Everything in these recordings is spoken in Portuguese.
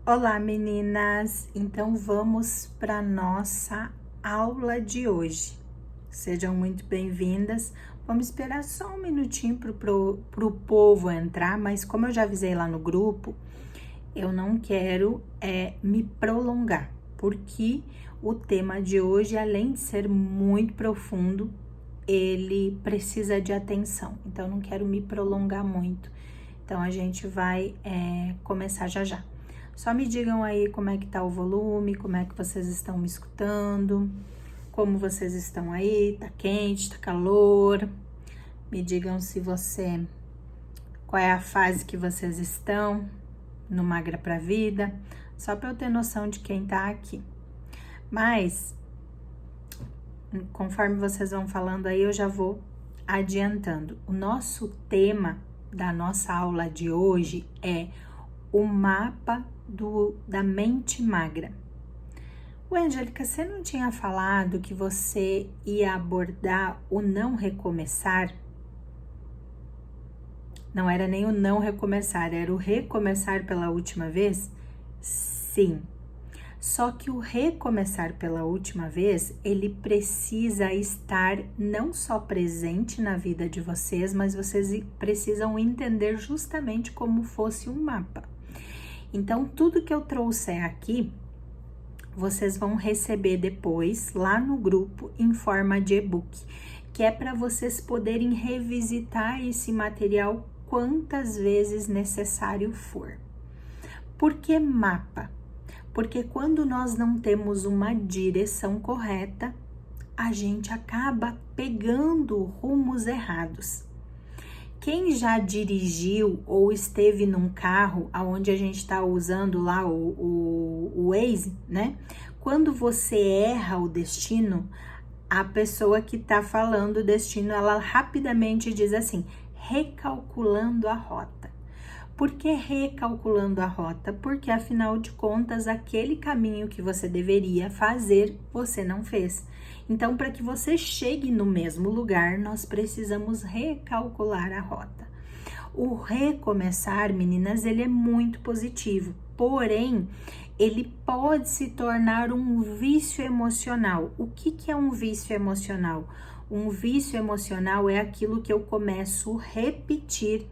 Olá, meninas! Então vamos para nossa aula de hoje. Sejam muito bem-vindas. Vamos esperar só um minutinho pro povo entrar, mas como eu já avisei lá no grupo, eu não quero me prolongar, porque o tema de hoje, além de ser muito profundo, ele precisa de atenção. Então, eu não quero me prolongar muito. Então, a gente vai começar já já. Só me digam aí como é que tá o volume, como é que vocês estão me escutando, como vocês estão aí, tá quente, tá calor. Me digam qual é a fase que vocês estão no Magra pra Vida, só para eu ter noção de quem tá aqui. Mas, conforme vocês vão falando aí, eu já vou adiantando. O nosso tema da nossa aula de hoje é o mapa da mente magra. Angélica, você não tinha falado que você ia abordar o não recomeçar? Não era nem o não recomeçar, era o recomeçar pela última vez? Sim. Só que o recomeçar pela última vez, ele precisa estar não só presente na vida de vocês, mas vocês precisam entender justamente como fosse um mapa. Então, tudo que eu trouxer aqui, vocês vão receber depois lá no grupo em forma de e-book, que é para vocês poderem revisitar esse material quantas vezes necessário for. Por que mapa? Porque quando nós não temos uma direção correta, a gente acaba pegando rumos errados. Quem já dirigiu ou esteve num carro onde a gente está usando lá o Waze, né? Quando você erra o destino, a pessoa que está falando o destino, ela rapidamente diz assim, recalculando a rota. Por que recalculando a rota? Porque afinal de contas, aquele caminho que você deveria fazer, você não fez. Então, para que você chegue no mesmo lugar, nós precisamos recalcular a rota. O recomeçar, meninas, ele é muito positivo, porém, ele pode se tornar um vício emocional. O que é um vício emocional? Um vício emocional é aquilo que eu começo a repetir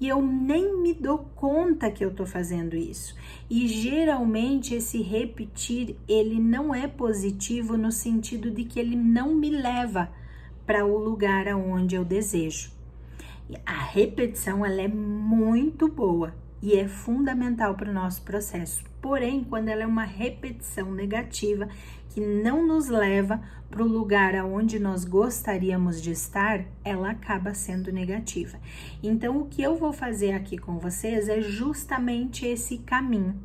e eu nem me dou conta que eu tô fazendo isso. E geralmente esse repetir, ele não é positivo no sentido de que ele não me leva para o lugar aonde eu desejo. A repetição, ela é muito boa e é fundamental para o nosso processo. Porém, quando ela é uma repetição negativa, que não nos leva para o lugar aonde nós gostaríamos de estar, ela acaba sendo negativa. Então, o que eu vou fazer aqui com vocês é justamente esse caminho,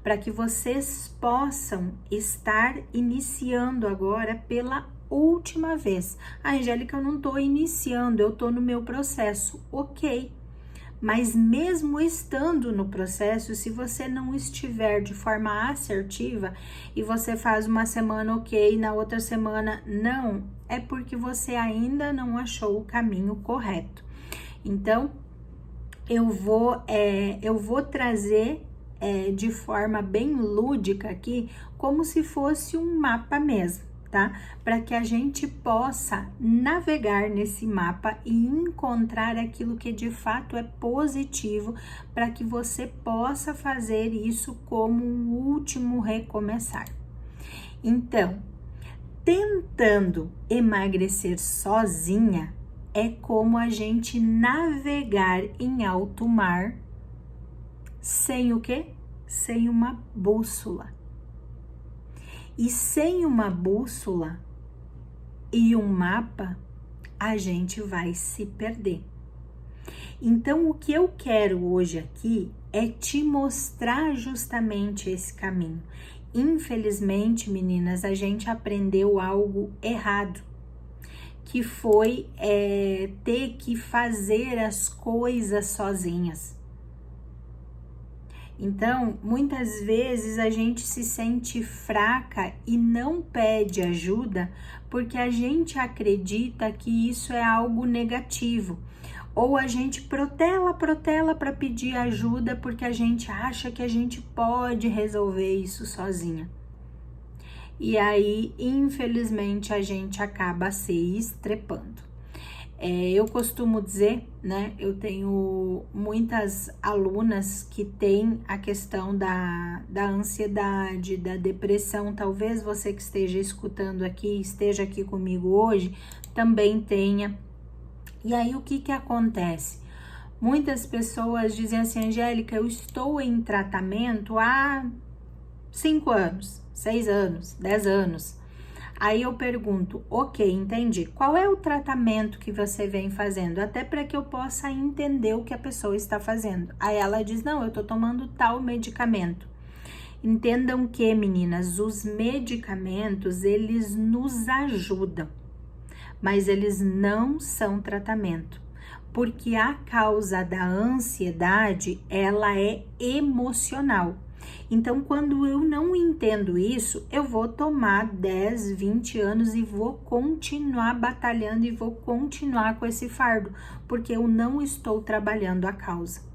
para que vocês possam estar iniciando agora pela última vez. Angélica, eu não tô iniciando, eu tô no meu processo. Ok. Mas mesmo estando no processo, se você não estiver de forma assertiva e você faz uma semana ok, na outra semana não, é porque você ainda não achou o caminho correto. Então, eu vou trazer de forma bem lúdica aqui, como se fosse um mapa mesmo, tá? Para que a gente possa navegar nesse mapa e encontrar aquilo que de fato é positivo, para que você possa fazer isso como um último recomeçar. Então, tentando emagrecer sozinha, é como a gente navegar em alto mar sem o quê? Sem uma bússola. E sem uma bússola e um mapa, a gente vai se perder. Então, o que eu quero hoje aqui é te mostrar justamente esse caminho. Infelizmente, meninas, a gente aprendeu algo errado, que foi ter que fazer as coisas sozinhas. Então, muitas vezes a gente se sente fraca e não pede ajuda porque a gente acredita que isso é algo negativo. Ou a gente protela para pedir ajuda porque a gente acha que a gente pode resolver isso sozinha. E aí, infelizmente, a gente acaba se estrepando. Eu costumo dizer, né? Eu tenho muitas alunas que têm a questão da ansiedade, da depressão. Talvez você que esteja escutando aqui, esteja aqui comigo hoje, também tenha. E aí, o que acontece? Muitas pessoas dizem assim, Angélica, eu estou em tratamento há 5 anos, 6 anos, 10 anos. Aí eu pergunto, ok, entendi. Qual é o tratamento que você vem fazendo? Até para que eu possa entender o que a pessoa está fazendo. Aí ela diz, não, eu tô tomando tal medicamento. Entendam que, meninas, os medicamentos, eles nos ajudam, mas eles não são tratamento. Porque a causa da ansiedade, ela é emocional. Então, quando eu não entendo isso, eu vou tomar 10, 20 anos e vou continuar batalhando e vou continuar com esse fardo, porque eu não estou trabalhando a causa.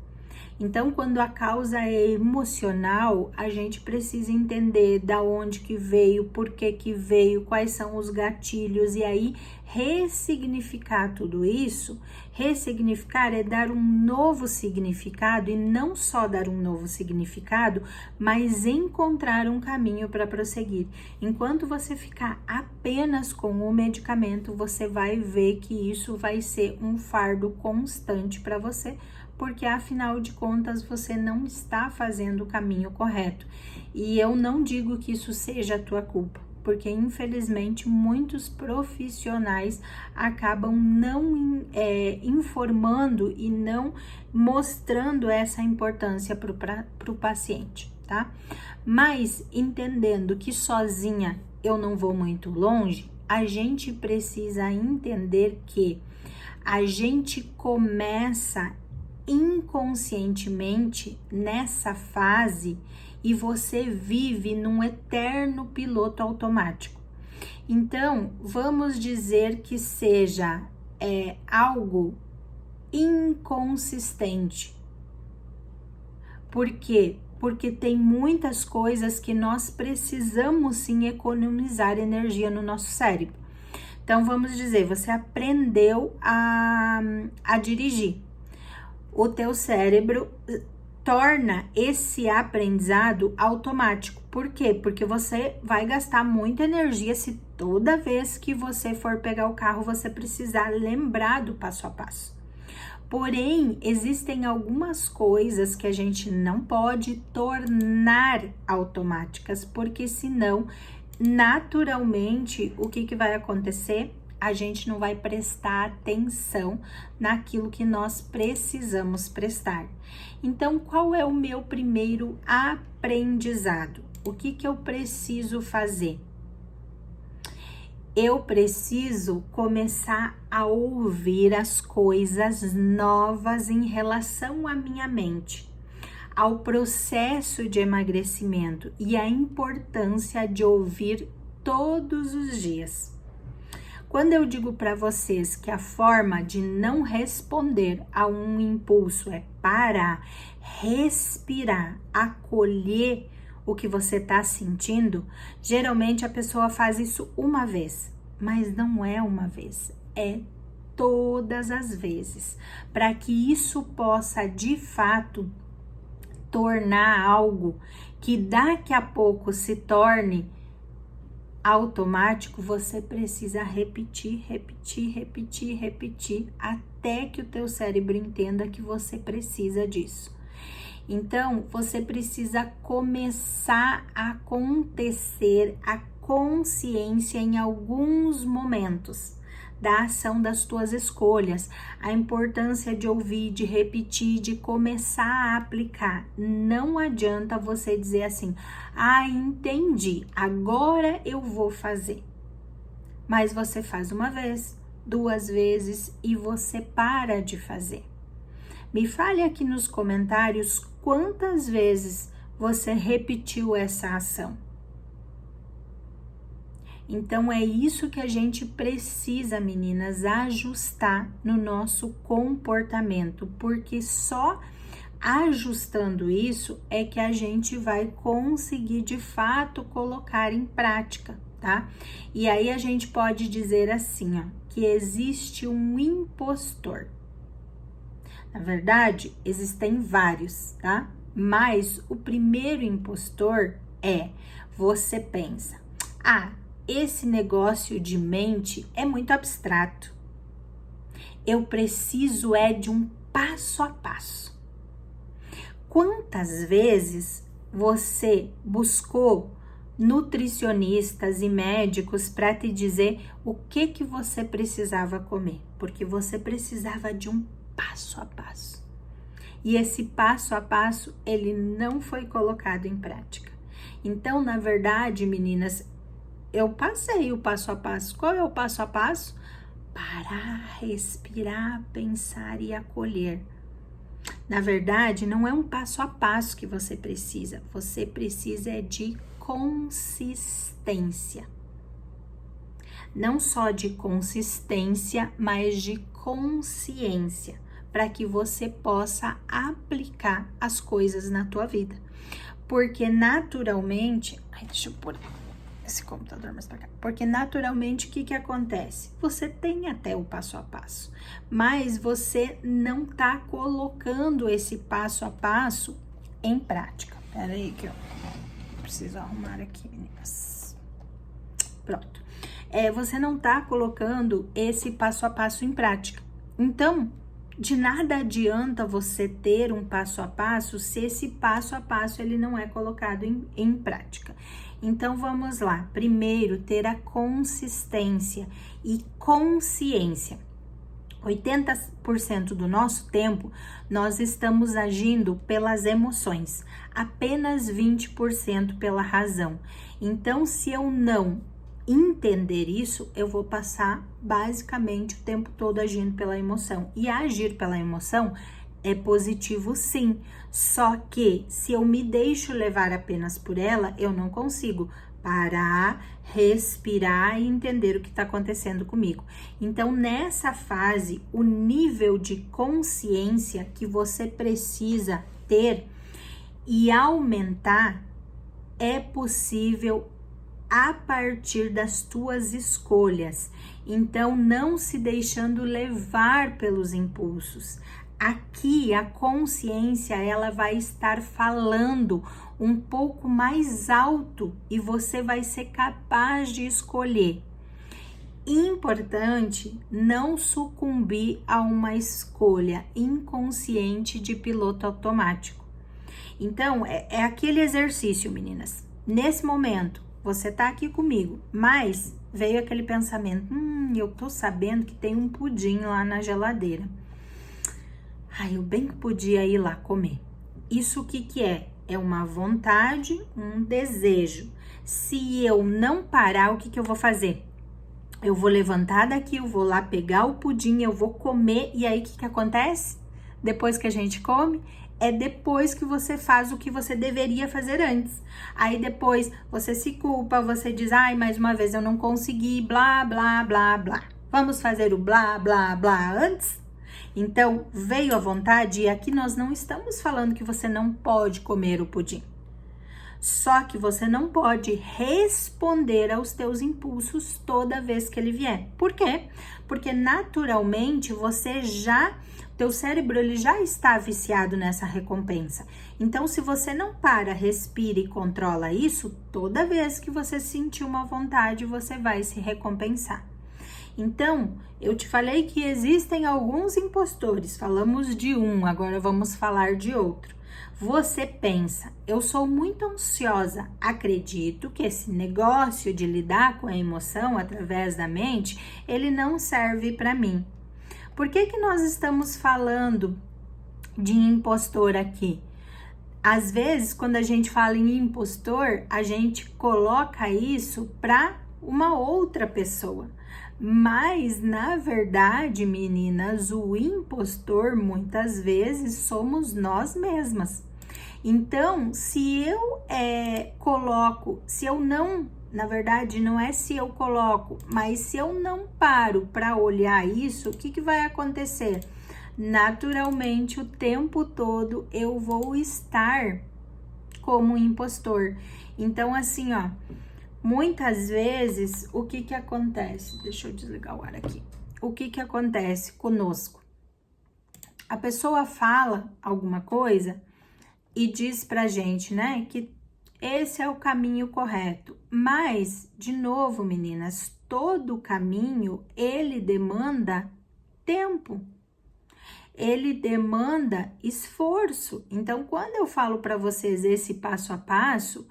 Então, quando a causa é emocional, a gente precisa entender da onde que veio, por que veio, quais são os gatilhos e aí ressignificar tudo isso. Ressignificar é dar um novo significado e não só dar um novo significado, mas encontrar um caminho para prosseguir. Enquanto você ficar apenas com o medicamento, você vai ver que isso vai ser um fardo constante para você, porque afinal de contas você não está fazendo o caminho correto. E eu não digo que isso seja a tua culpa, porque infelizmente muitos profissionais acabam não informando e não mostrando essa importância para o paciente, tá? Mas entendendo que sozinha eu não vou muito longe, a gente precisa entender que a gente começa inconscientemente nessa fase e você vive num eterno piloto automático. Então, vamos dizer que seja algo inconsistente. Por quê? Porque tem muitas coisas que nós precisamos sim economizar energia no nosso cérebro. Então, vamos dizer, você aprendeu a dirigir. O teu cérebro torna esse aprendizado automático. Por quê? Porque você vai gastar muita energia se toda vez que você for pegar o carro, você precisar lembrar do passo a passo. Porém, existem algumas coisas que a gente não pode tornar automáticas, porque senão, naturalmente, o que vai acontecer? A gente não vai prestar atenção naquilo que nós precisamos prestar. Então, qual é o meu primeiro aprendizado? O que eu preciso fazer? Eu preciso começar a ouvir as coisas novas em relação à minha mente, ao processo de emagrecimento e a importância de ouvir todos os dias. Quando eu digo para vocês que a forma de não responder a um impulso é parar, respirar, acolher o que você está sentindo, geralmente a pessoa faz isso uma vez, mas não é uma vez, é todas as vezes, para que isso possa de fato tornar algo que daqui a pouco se torne automático. Você precisa repetir até que o teu cérebro entenda que você precisa disso. Então, você precisa começar a acontecer a consciência em alguns momentos da ação das tuas escolhas, a importância de ouvir, de repetir, de começar a aplicar. Não adianta você dizer assim, entendi, agora eu vou fazer. Mas você faz uma vez, 2 vezes e você para de fazer. Me fale aqui nos comentários quantas vezes você repetiu essa ação. Então é isso que a gente precisa, meninas, ajustar no nosso comportamento, porque só ajustando isso é que a gente vai conseguir de fato colocar em prática, tá? E aí a gente pode dizer assim, ó, que existe um impostor. Na verdade, existem vários, tá? Mas o primeiro impostor é: você pensa, esse negócio de mente é muito abstrato. Eu preciso de um passo a passo. Quantas vezes você buscou nutricionistas e médicos para te dizer o que você precisava comer? Porque você precisava de um passo a passo. E esse passo a passo, ele não foi colocado em prática. Então, na verdade, meninas, eu passei o passo a passo. Qual é o passo a passo? Parar, respirar, pensar e acolher. Na verdade, não é um passo a passo que você precisa de consistência. Não só de consistência, mas de consciência, para que você possa aplicar as coisas na tua vida. Porque naturalmente, deixa eu pôr esse computador mais para cá. Porque naturalmente o que acontece? Você tem até o passo a passo, mas você não tá colocando esse passo a passo em prática. Pera aí que eu preciso arrumar aqui, meninas. Pronto. Você não tá colocando esse passo a passo em prática. Então, de nada adianta você ter um passo a passo se esse passo a passo ele não é colocado em prática. Então, vamos lá. Primeiro, ter a consistência e consciência. 80% do nosso tempo, nós estamos agindo pelas emoções. Apenas 20% pela razão. Então, se eu não entender isso, eu vou passar basicamente o tempo todo agindo pela emoção. E agir pela emoção é positivo, sim. Só que se eu me deixo levar apenas por ela, eu não consigo parar, respirar e entender o que está acontecendo comigo. Então, nessa fase, o nível de consciência que você precisa ter e aumentar é possível a partir das tuas escolhas. Então, não se deixando levar pelos impulsos. Aqui, a consciência, ela vai estar falando um pouco mais alto e você vai ser capaz de escolher. Importante não sucumbir a uma escolha inconsciente de piloto automático. Então, é aquele exercício, meninas. Nesse momento, você tá aqui comigo, mas veio aquele pensamento, eu tô sabendo que tem um pudim lá na geladeira. Eu bem que podia ir lá comer. Isso o que é? É uma vontade, um desejo. Se eu não parar, o que eu vou fazer? Eu vou levantar daqui, eu vou lá pegar o pudim, eu vou comer, e aí o que acontece? Depois que a gente come, é depois que você faz o que você deveria fazer antes. Aí depois você se culpa, você diz, mais uma vez eu não consegui, blá, blá, blá, blá. Vamos fazer o blá, blá, blá antes? Então, veio a vontade e aqui nós não estamos falando que você não pode comer o pudim. Só que você não pode responder aos teus impulsos toda vez que ele vier. Por quê? Porque naturalmente teu cérebro ele já está viciado nessa recompensa. Então, se você não para, respira e controla isso, toda vez que você sentir uma vontade, você vai se recompensar. Então, eu te falei que existem alguns impostores, falamos de um, agora vamos falar de outro. Você pensa, eu sou muito ansiosa, acredito que esse negócio de lidar com a emoção através da mente, ele não serve para mim. Por que nós estamos falando de impostor aqui? Às vezes, quando a gente fala em impostor, a gente coloca isso para uma outra pessoa. Mas, na verdade, meninas, o impostor muitas vezes somos nós mesmas. Então, se eu não Na verdade, não é se eu coloco, mas se eu não paro para olhar isso, o que vai acontecer? Naturalmente, o tempo todo eu vou estar como um impostor. Então, assim, ó, muitas vezes, o que acontece? Deixa eu desligar o ar aqui. O que acontece conosco? A pessoa fala alguma coisa e diz pra gente, né, que esse é o caminho correto. Mas, de novo, meninas, todo caminho, ele demanda tempo. Ele demanda esforço. Então, quando eu falo para vocês esse passo a passo,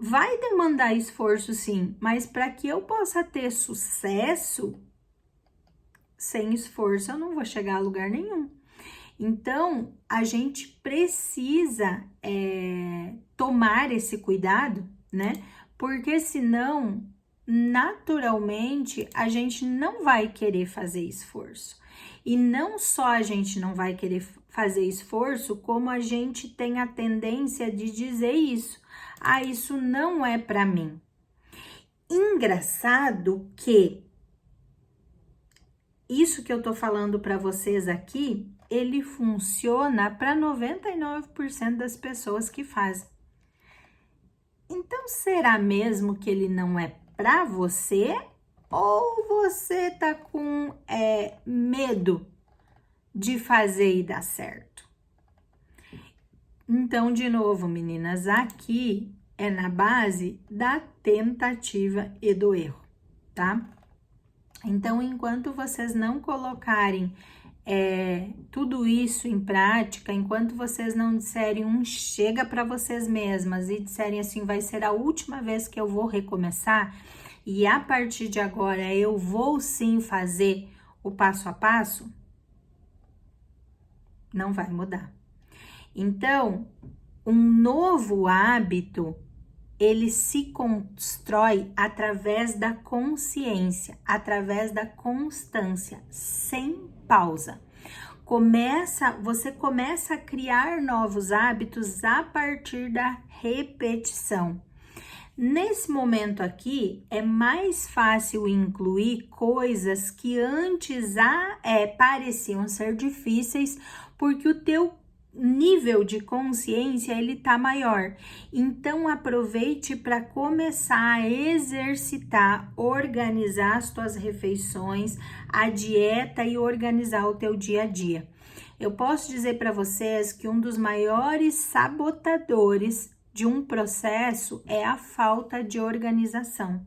vai demandar esforço sim, mas para que eu possa ter sucesso, sem esforço eu não vou chegar a lugar nenhum. Então, a gente precisa tomar esse cuidado, né? Porque senão, naturalmente, a gente não vai querer fazer esforço. E não só a gente não vai querer fazer esforço, como a gente tem a tendência de dizer isso. Ah, isso não é para mim. Engraçado que isso que eu tô falando para vocês aqui, ele funciona para 99% das pessoas que fazem. Então, será mesmo que ele não é para você? Ou você tá com medo de fazer e dar certo? Então, de novo, meninas, aqui é na base da tentativa e do erro, tá? Então, enquanto vocês não colocarem tudo isso em prática, enquanto vocês não disserem um chega para vocês mesmas e disserem assim, vai ser a última vez que eu vou recomeçar e a partir de agora eu vou sim fazer o passo a passo, não vai mudar. Então, um novo hábito, ele se constrói através da consciência, através da constância, sem pausa. Você começa a criar novos hábitos a partir da repetição. Nesse momento aqui, é mais fácil incluir coisas que antes pareciam ser difíceis, porque o teu nível de consciência ele tá maior. Então aproveite para começar a exercitar, organizar as tuas refeições, a dieta e organizar o teu dia a dia. Eu posso dizer para vocês que um dos maiores sabotadores de um processo é a falta de organização.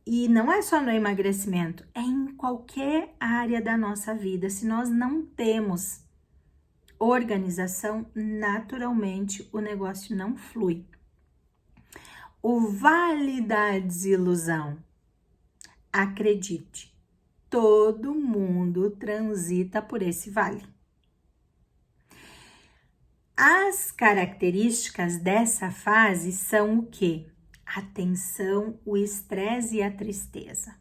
E não é só no emagrecimento, é em qualquer área da nossa vida. Se nós não temos organização, naturalmente o negócio não flui. O vale da desilusão. Acredite, todo mundo transita por esse vale. As características dessa fase são o quê? A tensão, o estresse e a tristeza.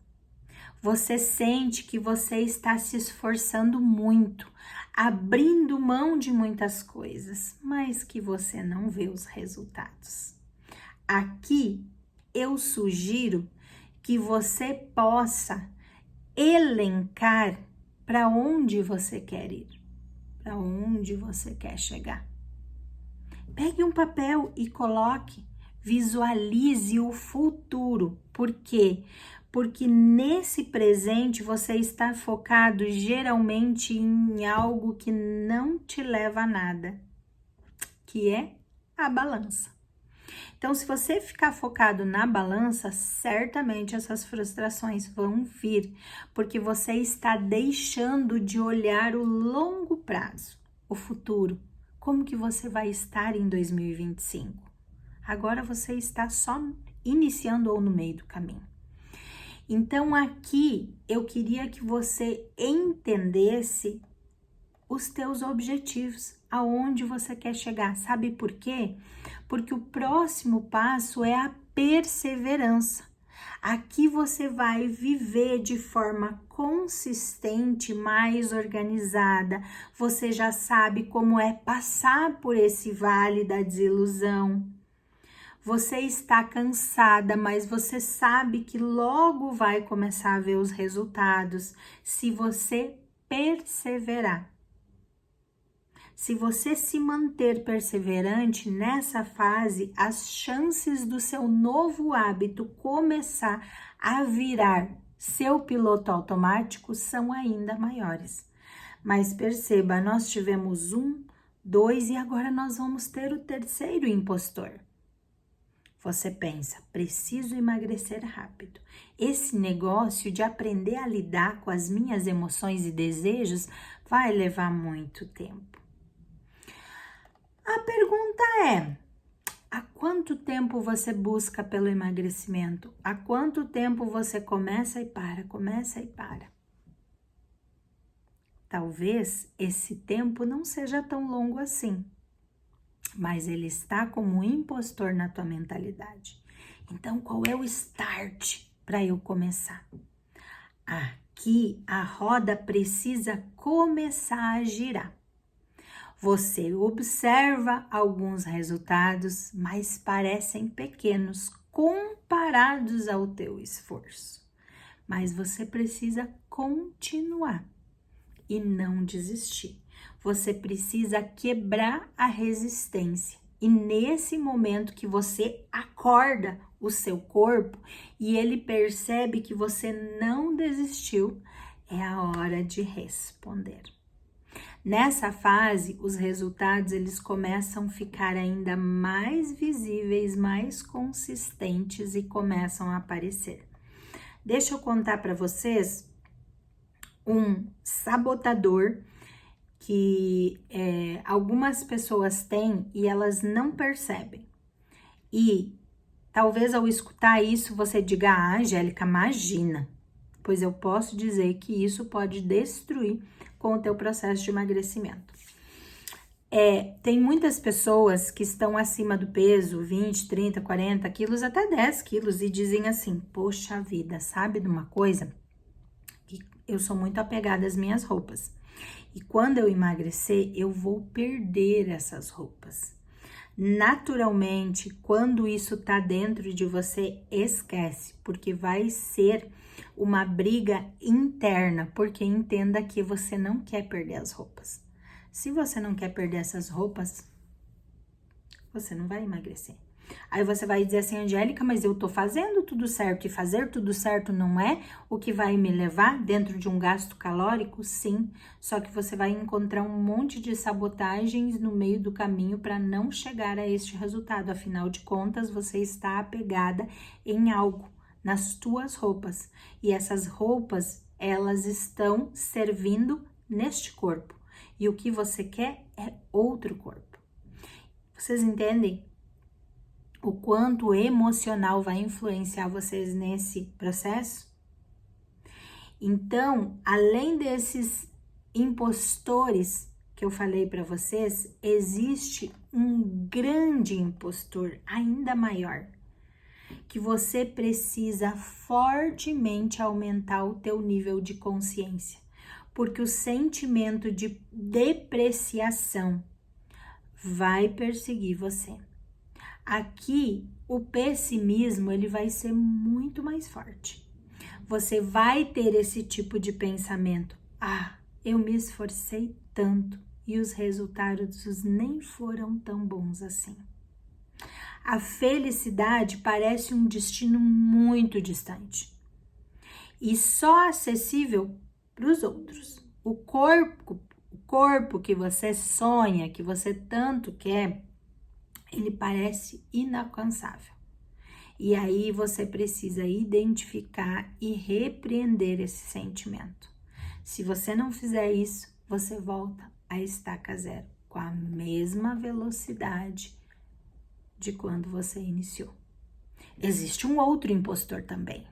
Você sente que você está se esforçando muito, abrindo mão de muitas coisas, mas que você não vê os resultados. Aqui eu sugiro que você possa elencar para onde você quer ir, para onde você quer chegar. Pegue um papel e coloque, visualize o futuro. Por quê? Porque nesse presente você está focado geralmente em algo que não te leva a nada, que é a balança. Então, se você ficar focado na balança, certamente essas frustrações vão vir, porque você está deixando de olhar o longo prazo, o futuro. Como que você vai estar em 2025? Agora você está só iniciando ou no meio do caminho. Então, aqui eu queria que você entendesse os teus objetivos, aonde você quer chegar. Sabe por quê? Porque o próximo passo é a perseverança. Aqui você vai viver de forma consistente, mais organizada. Você já sabe como é passar por esse vale da desilusão. Você está cansada, mas você sabe que logo vai começar a ver os resultados se você perseverar. Se você se manter perseverante nessa fase, as chances do seu novo hábito começar a virar seu piloto automático são ainda maiores. Mas perceba, nós tivemos 1, 2 e agora nós vamos ter o terceiro impostor. Você pensa, preciso emagrecer rápido. Esse negócio de aprender a lidar com as minhas emoções e desejos vai levar muito tempo. A pergunta é, há quanto tempo você busca pelo emagrecimento? Há quanto tempo você começa e para, começa e para? Talvez esse tempo não seja tão longo assim, mas ele está como um impostor na tua mentalidade. Então, qual é o start para eu começar? Aqui a roda precisa começar a girar. Você observa alguns resultados, mas parecem pequenos comparados ao teu esforço. Mas você precisa continuar e não desistir. Você precisa quebrar a resistência. E nesse momento que você acorda o seu corpo e ele percebe que você não desistiu, é a hora de responder. Nessa fase, os resultados eles começam a ficar ainda mais visíveis, mais consistentes e começam a aparecer. Deixa eu contar para vocês um sabotador que algumas pessoas têm e elas não percebem. E talvez ao escutar isso você diga, Angélica, imagina. Pois eu posso dizer que isso pode destruir com o teu processo de emagrecimento. Tem muitas pessoas que estão acima do peso, 20, 30, 40 quilos, até 10 quilos, e dizem assim, poxa vida, sabe de uma coisa? Eu sou muito apegada às minhas roupas. E quando eu emagrecer, eu vou perder essas roupas. Naturalmente, quando isso tá dentro de você, esquece, porque vai ser uma briga interna, porque entenda que você não quer perder as roupas. Se você não quer perder essas roupas, você não vai emagrecer. Aí você vai dizer assim, Angélica, mas eu tô fazendo tudo certo, e fazer tudo certo não é o que vai me levar dentro de um gasto calórico? Sim, só que você vai encontrar um monte de sabotagens no meio do caminho para não chegar a este resultado. Afinal de contas, você está apegada em algo, nas tuas roupas. E essas roupas, elas estão servindo neste corpo. E o que você quer é outro corpo. Vocês entendem? O quanto o emocional vai influenciar vocês nesse processo? Então, além desses impostores que eu falei para vocês, existe um grande impostor, ainda maior, que você precisa fortemente aumentar o teu nível de consciência, porque o sentimento de depreciação vai perseguir você. Aqui, o pessimismo, ele vai ser muito mais forte. Você vai ter esse tipo de pensamento. Eu me esforcei tanto e os resultados nem foram tão bons assim. A felicidade parece um destino muito distante e só acessível para os outros. O corpo que você sonha, que você tanto quer, ele parece inalcançável. E aí você precisa identificar e repreender esse sentimento. Se você não fizer isso, você volta à estaca zero, com a mesma velocidade de quando você iniciou. Existe um outro impostor também.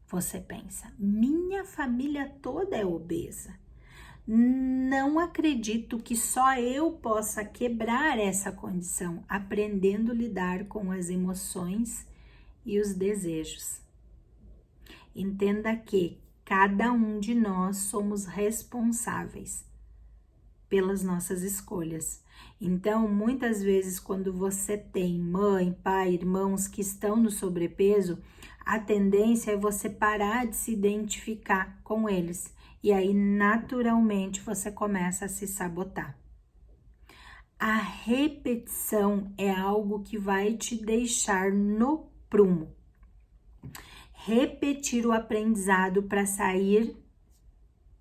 Você pensa, minha família toda é obesa. Não acredito que só eu possa quebrar essa condição, aprendendo a lidar com as emoções e os desejos. Entenda que cada um de nós somos responsáveis pelas nossas escolhas. Então, muitas vezes, quando você tem mãe, pai, irmãos que estão no sobrepeso, a tendência é você parar de se identificar com eles. E aí, naturalmente, você começa a se sabotar. A repetição é algo que vai te deixar no prumo. Repetir o aprendizado para sair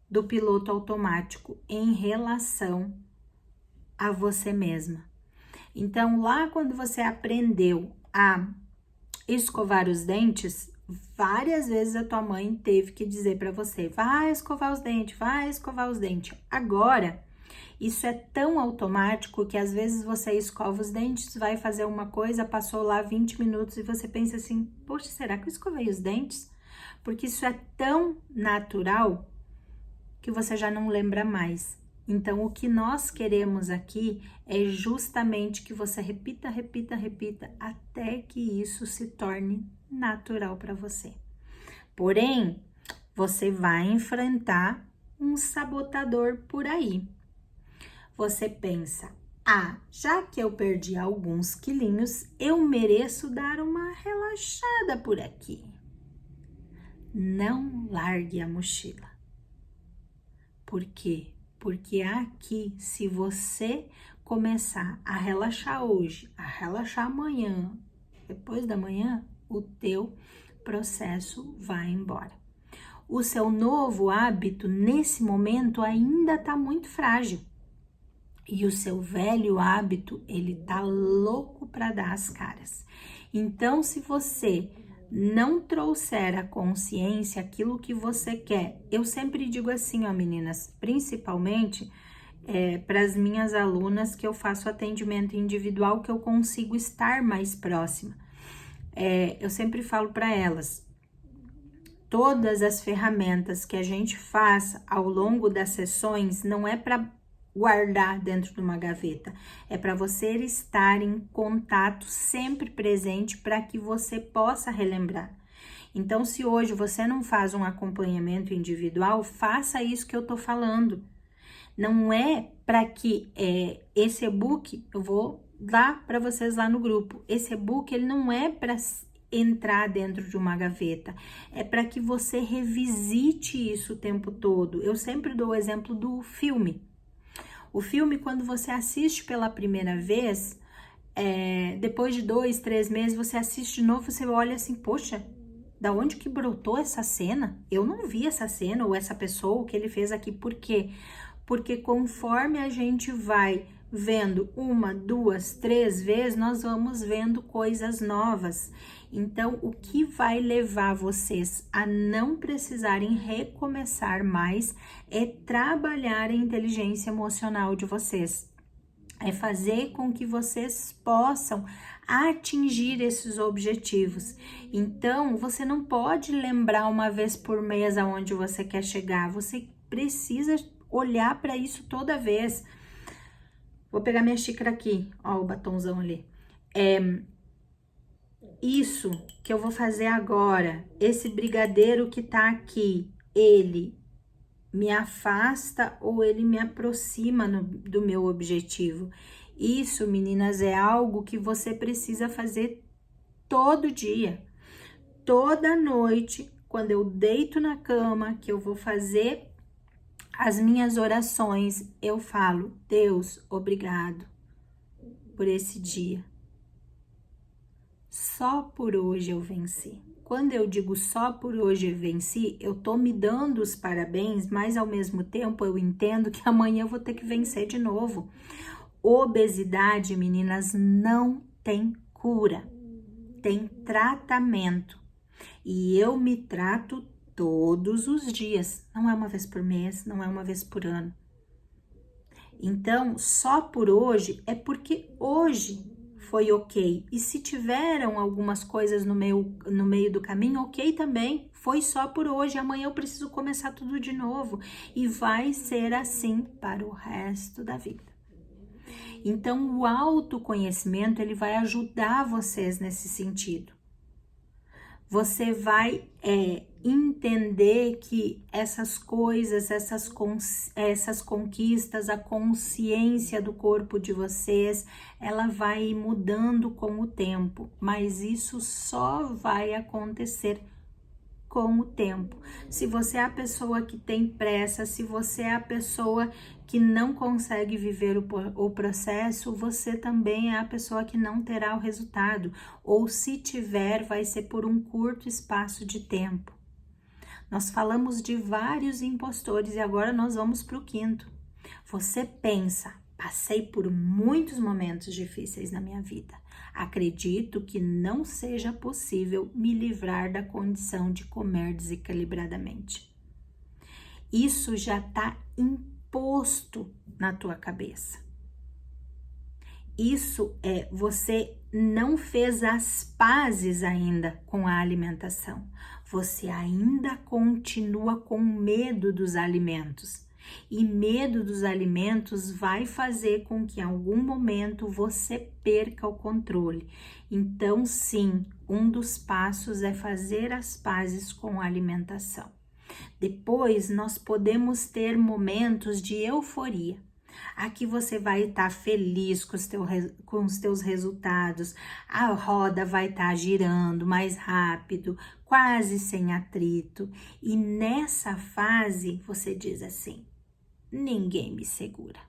do piloto automático em relação a você mesma. Então, lá quando você aprendeu a escovar os dentes, várias vezes a tua mãe teve que dizer para você: vai escovar os dentes, vai escovar os dentes. Agora, isso é tão automático que às vezes você escova os dentes, vai fazer uma coisa, passou lá 20 minutos e você pensa assim: poxa, será que eu escovei os dentes? Porque isso é tão natural que você já não lembra mais. Então, o que nós queremos aqui é justamente que você repita, repita, repita, até que isso se torne natural para você. Porém, você vai enfrentar um sabotador por aí. Você pensa: já que eu perdi alguns quilinhos, eu mereço dar uma relaxada por aqui. Não largue a mochila. Por quê? Porque aqui, se você começar a relaxar hoje, a relaxar amanhã, depois da manhã, o teu processo vai embora. O seu novo hábito, nesse momento, ainda está muito frágil. E o seu velho hábito, ele tá louco para dar as caras. Então, se você não trouxer à consciência aquilo que você quer, eu sempre digo assim, ó, meninas, principalmente para as minhas alunas que eu faço atendimento individual, que eu consigo estar mais próxima. Eu sempre falo para elas: todas as ferramentas que a gente faz ao longo das sessões não é para guardar dentro de uma gaveta, é para você estar em contato sempre presente para que você possa relembrar. Então, se hoje você não faz um acompanhamento individual, faça isso que eu tô falando. Não é para que esse e-book, eu vou dar para vocês lá no grupo, esse e-book ele não é para entrar dentro de uma gaveta, é para que você revisite isso o tempo todo. Eu sempre dou o exemplo do filme. O filme, quando você assiste pela primeira vez, depois de 2, 3 meses, você assiste de novo, você olha assim: poxa, da onde que brotou essa cena? Eu não vi essa cena ou essa pessoa, o que ele fez aqui. Por quê? Porque conforme a gente vai vendo 1, 2, 3 vezes, nós vamos vendo coisas novas. Então, o que vai levar vocês a não precisarem recomeçar mais é trabalhar a inteligência emocional de vocês. É fazer com que vocês possam atingir esses objetivos. Então, você não pode lembrar uma vez por mês aonde você quer chegar. Você precisa olhar para isso toda vez. Vou pegar minha xícara aqui, ó, o batonzão ali. Isso que eu vou fazer agora, esse brigadeiro que tá aqui, ele me afasta ou ele me aproxima do meu objetivo? Isso, meninas, é algo que você precisa fazer todo dia. Toda noite, quando eu deito na cama, que eu vou fazer as minhas orações, eu falo: Deus, obrigado por esse dia. Só por hoje eu venci. Quando eu digo só por hoje eu venci, eu tô me dando os parabéns, mas ao mesmo tempo eu entendo que amanhã eu vou ter que vencer de novo. Obesidade, meninas, não tem cura, tem tratamento. E eu me trato todos os dias, não é uma vez por mês, não é uma vez por ano. Então, só por hoje é porque hoje foi ok. E se tiveram algumas coisas no meio do caminho, ok também. Foi só por hoje. Amanhã eu preciso começar tudo de novo. E vai ser assim para o resto da vida. Então, o autoconhecimento, ele vai ajudar vocês nesse sentido. você vai entender que essas coisas, essas conquistas, a consciência do corpo de vocês, ela vai mudando com o tempo, mas isso só vai acontecer com o tempo. Se você é a pessoa que tem pressa, se você é a pessoa que não consegue viver o processo, você também é a pessoa que não terá o resultado, ou se tiver, vai ser por um curto espaço de tempo. Nós falamos de vários impostores e agora nós vamos para o quinto. Você pensa, passei por muitos momentos difíceis na minha vida. Acredito que não seja possível me livrar da condição de comer desequilibradamente. Isso já está imposto na tua cabeça. Isso você não fez as pazes ainda com a alimentação. Você ainda continua com medo dos alimentos. E medo dos alimentos vai fazer com que em algum momento você perca o controle. Então, sim, um dos passos é fazer as pazes com a alimentação. Depois, nós podemos ter momentos de euforia. Aqui você vai estar feliz com os teus resultados, a roda vai estar girando mais rápido, quase sem atrito. E nessa fase, você diz assim: ninguém me segura.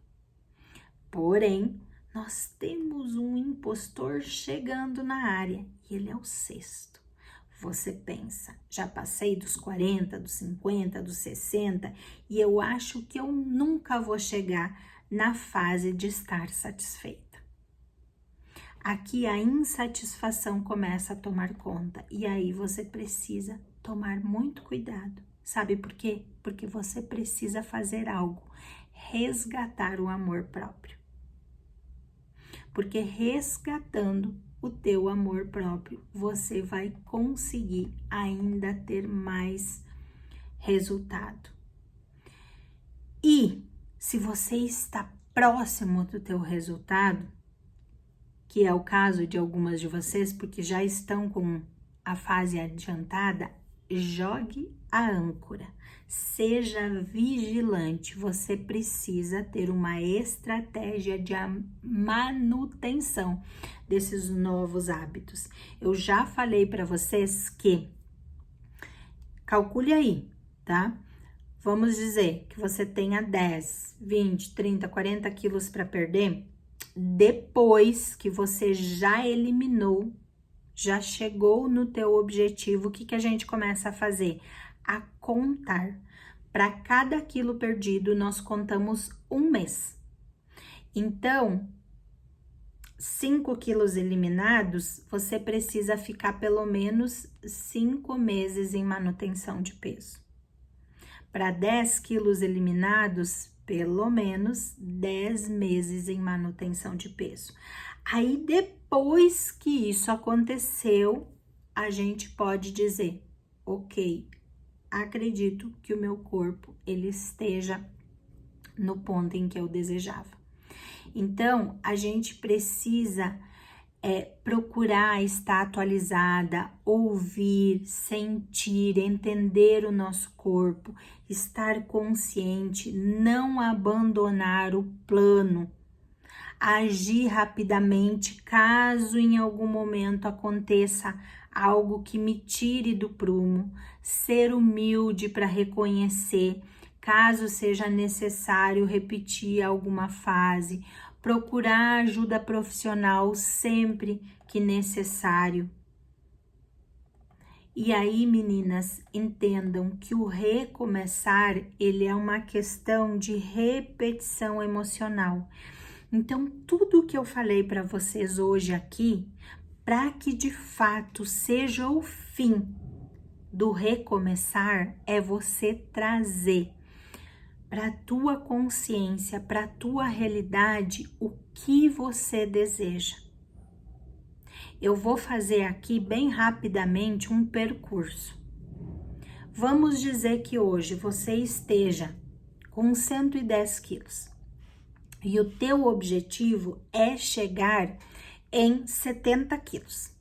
Porém, nós temos um impostor chegando na área e ele é o sexto. Você pensa, já passei dos 40, dos 50, dos 60 e eu acho que eu nunca vou chegar na fase de estar satisfeita. Aqui a insatisfação começa a tomar conta e aí você precisa tomar muito cuidado. Sabe por quê? Porque você precisa fazer algo, resgatar o amor próprio. Porque resgatando o teu amor próprio, você vai conseguir ainda ter mais resultado. E se você está próximo do teu resultado, que é o caso de algumas de vocês, porque já estão com a fase adiantada, jogue a âncora, seja vigilante, você precisa ter uma estratégia de manutenção desses novos hábitos. Eu já falei para vocês que, calcule aí, tá? Vamos dizer que você tenha 10, 20, 30, 40 quilos para perder, depois que você já eliminou, já chegou no teu objetivo, o que a gente começa a fazer? A contar. Para cada quilo perdido, nós contamos um mês. Então, 5 quilos eliminados, você precisa ficar pelo menos 5 meses em manutenção de peso. Para 10 quilos eliminados, pelo menos 10 meses em manutenção de peso. Aí, depois que isso aconteceu, a gente pode dizer, ok, acredito que o meu corpo, ele esteja no ponto em que eu desejava. Então, a gente precisa procurar estar atualizada, ouvir, sentir, entender o nosso corpo, estar consciente, não abandonar o plano, agir rapidamente caso em algum momento aconteça algo que me tire do prumo, ser humilde para reconhecer, caso seja necessário repetir alguma fase, procurar ajuda profissional sempre que necessário. E aí, meninas, entendam que o recomeçar, ele é uma questão de repetição emocional. Então, tudo que eu falei para vocês hoje aqui, para que de fato seja o fim do recomeçar, é você trazer para a tua consciência, para a tua realidade, o que você deseja. Eu vou fazer aqui bem rapidamente um percurso. Vamos dizer que hoje você esteja com 110 quilos e o teu objetivo é chegar em 70 quilos,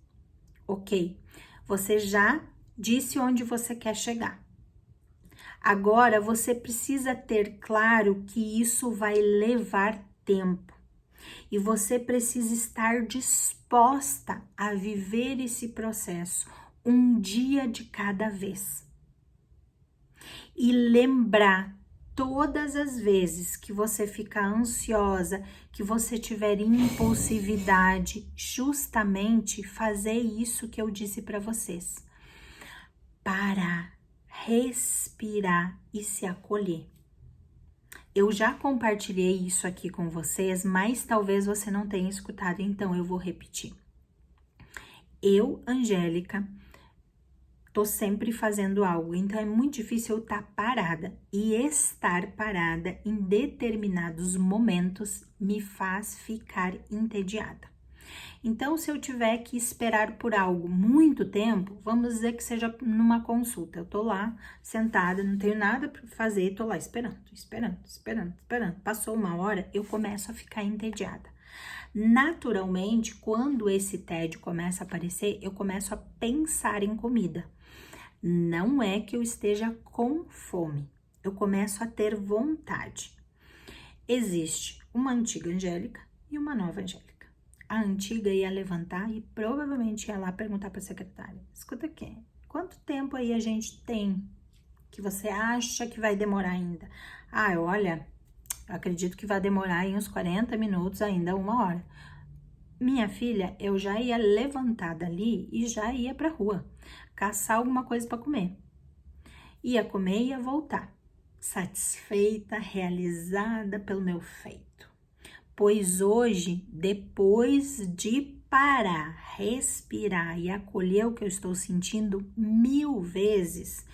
ok? Você já disse onde você quer chegar. Agora você precisa ter claro que isso vai levar tempo e você precisa estar disposta a viver esse processo um dia de cada vez. E lembrar todas as vezes que você ficar ansiosa, que você tiver impulsividade, justamente fazer isso que eu disse para vocês. Parar, respirar e se acolher. Eu já compartilhei isso aqui com vocês, mas talvez você não tenha escutado, então eu vou repetir. Eu, Angélica, tô sempre fazendo algo, então é muito difícil eu estar parada. E estar parada em determinados momentos me faz ficar entediada. Então, se eu tiver que esperar por algo muito tempo, vamos dizer que seja numa consulta. Eu tô lá, sentada, não tenho nada para fazer, tô lá esperando. Passou uma hora, eu começo a ficar entediada. Naturalmente, quando esse tédio começa a aparecer, eu começo a pensar em comida. Não é que eu esteja com fome, eu começo a ter vontade. Existe uma antiga Angélica e uma nova Angélica. A antiga ia levantar e provavelmente ia lá perguntar para a secretária: escuta aqui, quanto tempo aí a gente tem que você acha que vai demorar ainda? Ah, olha, eu acredito que vai demorar aí uns 40 minutos, ainda 1 hora. Minha filha, eu já ia levantar dali e já ia pra rua, caçar alguma coisa para comer. Ia comer e ia voltar, satisfeita, realizada pelo meu feito. Pois hoje, depois de parar, respirar e acolher o que eu estou sentindo 1000 vezes,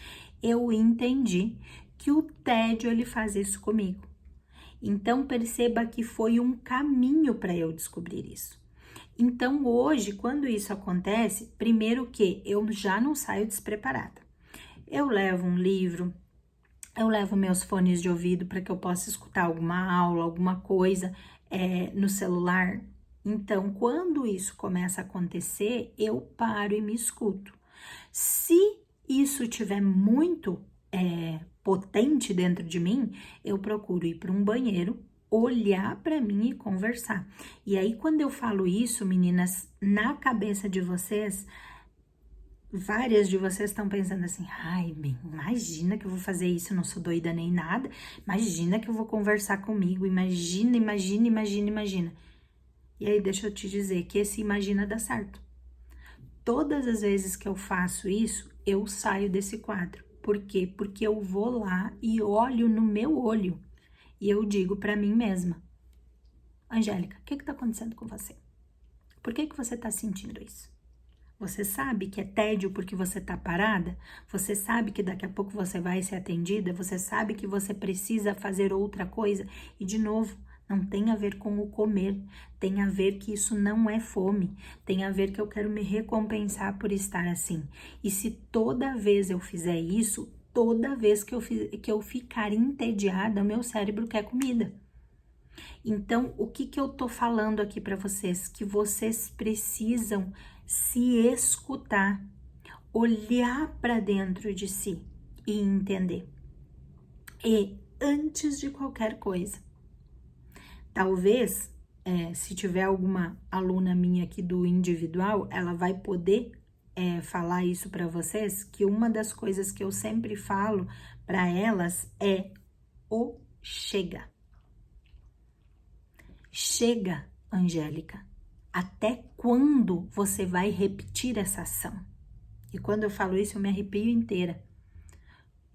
eu entendi que o tédio ele faz isso comigo. Então perceba que foi um caminho para eu descobrir isso. Então hoje, quando isso acontece, primeiro que eu já não saio despreparada. Eu levo um livro, eu levo meus fones de ouvido para que eu possa escutar alguma aula, alguma coisa no celular. Então, quando isso começa a acontecer, eu paro e me escuto. Se isso tiver muito potente dentro de mim, eu procuro ir para um banheiro, olhar para mim e conversar. E aí, quando eu falo isso, meninas, na cabeça de vocês, várias de vocês estão pensando assim: ai, bem, imagina que eu vou fazer isso, eu não sou doida nem nada, imagina que eu vou conversar comigo, imagina. E aí, deixa eu te dizer que esse imagina dá certo. Todas as vezes que eu faço isso, eu saio desse quadro. Por quê? Porque eu vou lá e olho no meu olho e eu digo pra mim mesma: Angélica, o que tá acontecendo com você? Por que você tá sentindo isso? Você sabe que é tédio porque você tá parada? Você sabe que daqui a pouco você vai ser atendida? Você sabe que você precisa fazer outra coisa? E de novo, não tem a ver com o comer, tem a ver que isso não é fome, tem a ver que eu quero me recompensar por estar assim. E se toda vez eu fizer isso, toda vez que eu ficar entediada, meu cérebro quer comida. Então, o que eu tô falando aqui para vocês? Que vocês precisam se escutar, olhar para dentro de si e entender. E antes de qualquer coisa, talvez, se tiver alguma aluna minha aqui do individual, ela vai poder falar isso para vocês, que uma das coisas que eu sempre falo para elas é o chega. Chega, Angélica. Até quando você vai repetir essa ação? E quando eu falo isso, eu me arrepio inteira.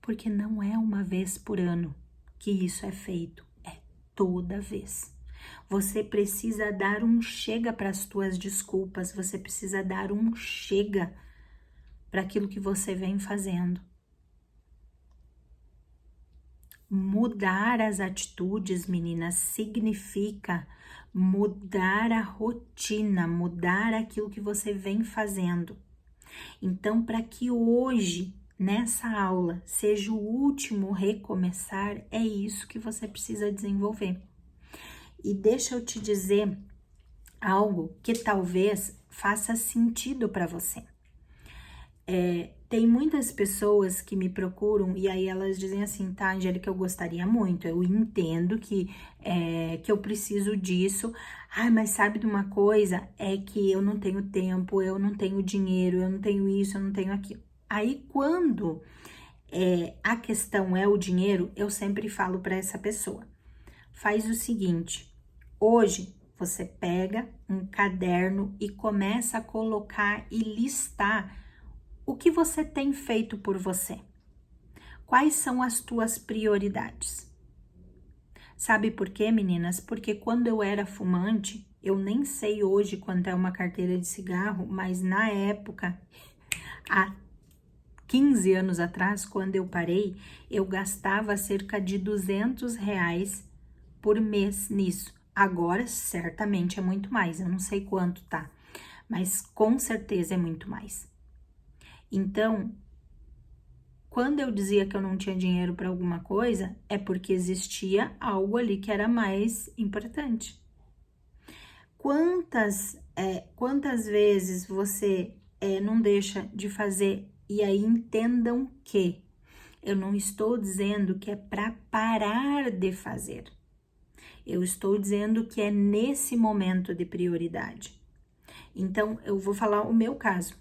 Porque não é uma vez por ano que isso é feito, é toda vez. Você precisa dar um chega para as tuas desculpas, você precisa dar um chega para aquilo que você vem fazendo. Mudar as atitudes, meninas, significa mudar a rotina, mudar aquilo que você vem fazendo. Então, para que hoje, nessa aula, seja o último recomeçar, é isso que você precisa desenvolver. E deixa eu te dizer algo que talvez faça sentido para você. Tem muitas pessoas que me procuram e aí elas dizem assim, tá, Angélica, eu gostaria muito, eu entendo que eu preciso disso. Ai, mas sabe de uma coisa? É que eu não tenho tempo, eu não tenho dinheiro, eu não tenho isso, eu não tenho aquilo. Aí, quando a questão é o dinheiro, eu sempre falo para essa pessoa, faz o seguinte, hoje você pega um caderno e começa a colocar e listar o que você tem feito por você. Quais são as tuas prioridades? Sabe por quê, meninas? Porque quando eu era fumante, eu nem sei hoje quanto é uma carteira de cigarro, mas na época, há 15 anos atrás, quando eu parei, eu gastava cerca de R$ 200 por mês nisso. Agora, certamente é muito mais, eu não sei quanto tá, mas com certeza é muito mais. Então, quando eu dizia que eu não tinha dinheiro para alguma coisa, é porque existia algo ali que era mais importante. Quantas vezes você não deixa de fazer? E aí entendam que eu não estou dizendo que é para parar de fazer. Eu estou dizendo que é nesse momento de prioridade. Então, eu vou falar o meu caso.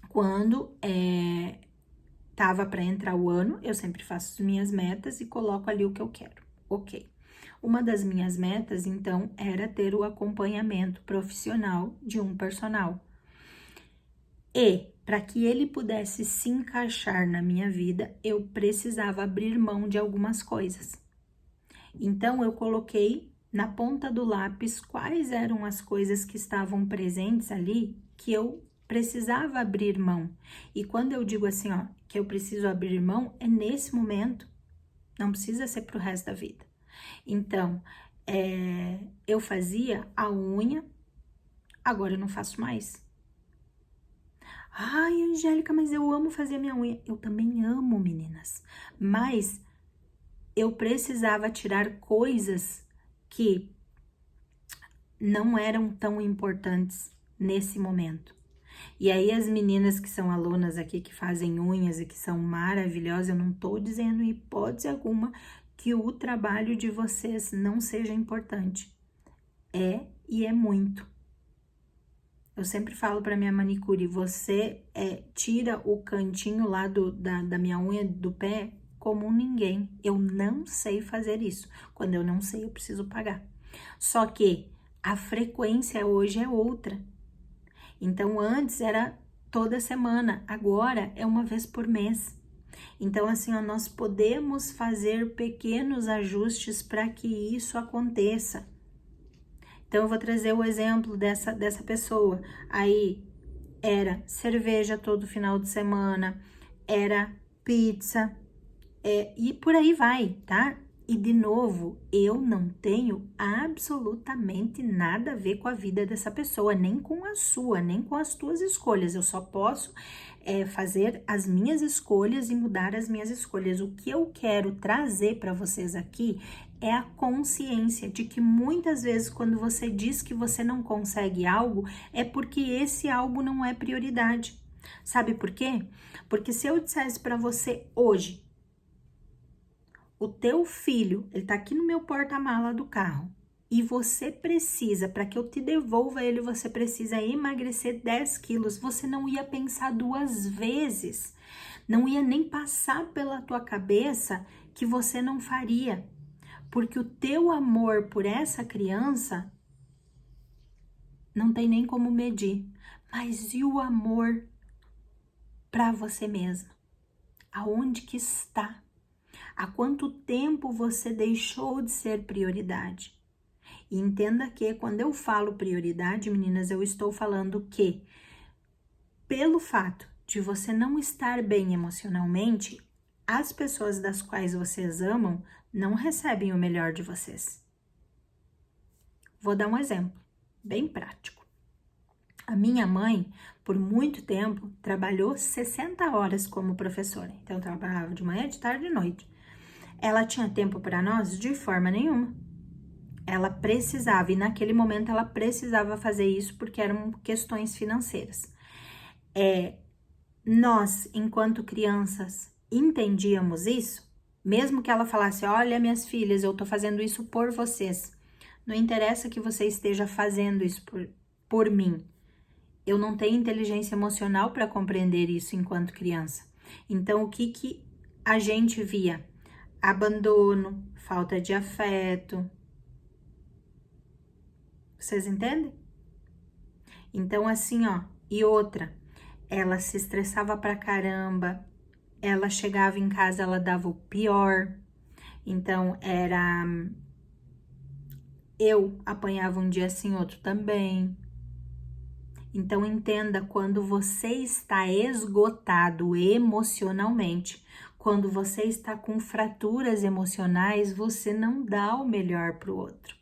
Quando tava para entrar o ano, eu sempre faço as minhas metas e coloco ali o que eu quero. Ok. Uma das minhas metas, então, era ter o acompanhamento profissional de um personal. E, para que ele pudesse se encaixar na minha vida, eu precisava abrir mão de algumas coisas. Então, eu coloquei na ponta do lápis quais eram as coisas que estavam presentes ali que eu precisava abrir mão. E quando eu digo assim, ó, que eu preciso abrir mão, é nesse momento, não precisa ser pro resto da vida. Então, eu fazia a unha, agora eu não faço mais. Ai, Angélica, mas eu amo fazer minha unha. Eu também amo, meninas. Mas eu precisava tirar coisas que não eram tão importantes nesse momento. E aí as meninas que são alunas aqui, que fazem unhas e que são maravilhosas, eu não tô dizendo em hipótese alguma que o trabalho de vocês não seja importante. É e é muito. Eu sempre falo para minha manicure, você tira o cantinho lá da minha unha do pé como ninguém. Eu não sei fazer isso. Quando eu não sei, eu preciso pagar. Só que a frequência hoje é outra. Então, antes era toda semana, agora é uma vez por mês. Então, assim, ó, nós podemos fazer pequenos ajustes para que isso aconteça. Então, eu vou trazer o exemplo dessa pessoa. Aí, era cerveja todo final de semana, era pizza, e por aí vai, tá? E, de novo, eu não tenho absolutamente nada a ver com a vida dessa pessoa, nem com a sua, nem com as tuas escolhas. Eu só posso fazer as minhas escolhas e mudar as minhas escolhas. O que eu quero trazer para vocês aqui é a consciência de que muitas vezes quando você diz que você não consegue algo, é porque esse algo não é prioridade. Sabe por quê? Porque se eu dissesse para você hoje, o teu filho, ele tá aqui no meu porta-mala do carro e você precisa, para que eu te devolva ele, você precisa emagrecer 10 quilos, você não ia pensar duas vezes, não ia nem passar pela tua cabeça que você não faria, porque o teu amor por essa criança não tem nem como medir. Mas e o amor para você mesma? Aonde que está? Há quanto tempo você deixou de ser prioridade? E entenda que quando eu falo prioridade, meninas, eu estou falando que pelo fato de você não estar bem emocionalmente, as pessoas das quais vocês amam não recebem o melhor de vocês. Vou dar um exemplo bem prático. A minha mãe, por muito tempo, trabalhou 60 horas como professora. Então, trabalhava de manhã, de tarde e de noite. Ela tinha tempo para nós? De forma nenhuma. Ela precisava, e naquele momento ela precisava fazer isso porque eram questões financeiras. nós, enquanto crianças, entendíamos isso, mesmo que ela falasse, olha, minhas filhas, eu tô fazendo isso por vocês. Não interessa que você esteja fazendo isso por mim. Eu não tenho inteligência emocional para compreender isso enquanto criança. Então, o que a gente via? Abandono, falta de afeto. Vocês entendem? Então, assim, ó. E outra, ela se estressava pra caramba. Ela chegava em casa, ela dava o pior. Então, eu apanhava um dia assim, outro também. Então, entenda, quando você está esgotado emocionalmente, quando você está com fraturas emocionais, você não dá o melhor para o outro.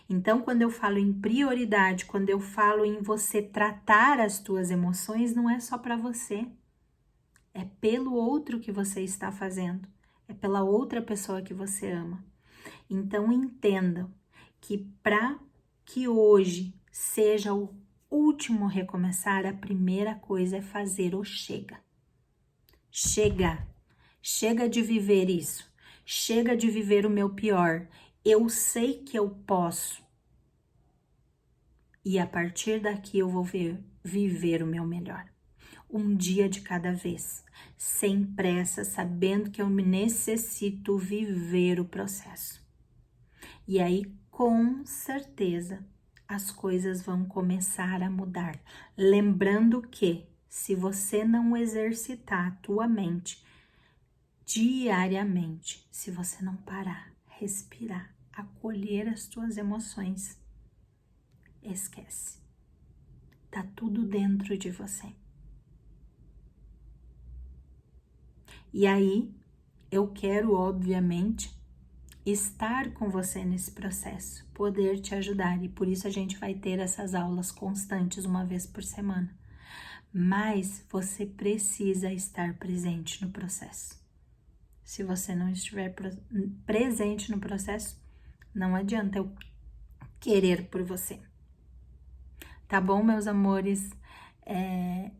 Então, quando eu falo em prioridade, quando eu falo em você tratar as tuas emoções, não é só para você. É pelo outro que você está fazendo. É pela outra pessoa que você ama. Então, entendam que para que hoje seja o último recomeçar, a primeira coisa é fazer o chega. Chega. Chega de viver isso. Chega de viver o meu pior. Eu sei que eu posso. E a partir daqui eu vou viver o meu melhor. Um dia de cada vez. Sem pressa, sabendo que eu necessito viver o processo. E aí, com certeza, as coisas vão começar a mudar. Lembrando que, se você não exercitar a tua mente diariamente, se você não parar, respirar, acolher as tuas emoções, esquece. Tá tudo dentro de você. E aí, eu quero, obviamente, estar com você nesse processo, poder te ajudar, e por isso a gente vai ter essas aulas constantes uma vez por semana. Mas você precisa estar presente no processo. Se você não estiver presente no processo, não adianta eu querer por você. Tá bom, meus amores?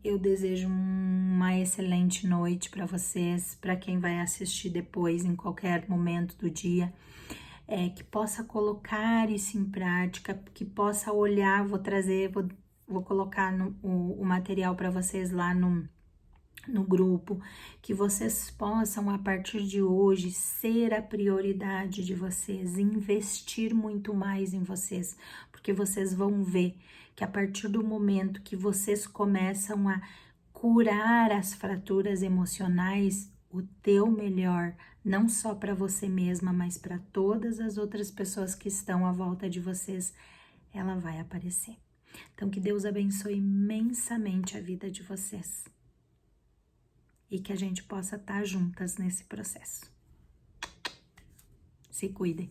Eu desejo uma excelente noite para vocês, para quem vai assistir depois, em qualquer momento do dia. Que possa colocar isso em prática, que possa olhar, vou colocar o material para vocês lá no grupo, que vocês possam, a partir de hoje, ser a prioridade de vocês, investir muito mais em vocês, porque vocês vão ver que a partir do momento que vocês começam a curar as fraturas emocionais, o teu melhor, não só para você mesma, mas para todas as outras pessoas que estão à volta de vocês, ela vai aparecer. Então, que Deus abençoe imensamente a vida de vocês e que a gente possa estar juntas nesse processo. Se cuidem.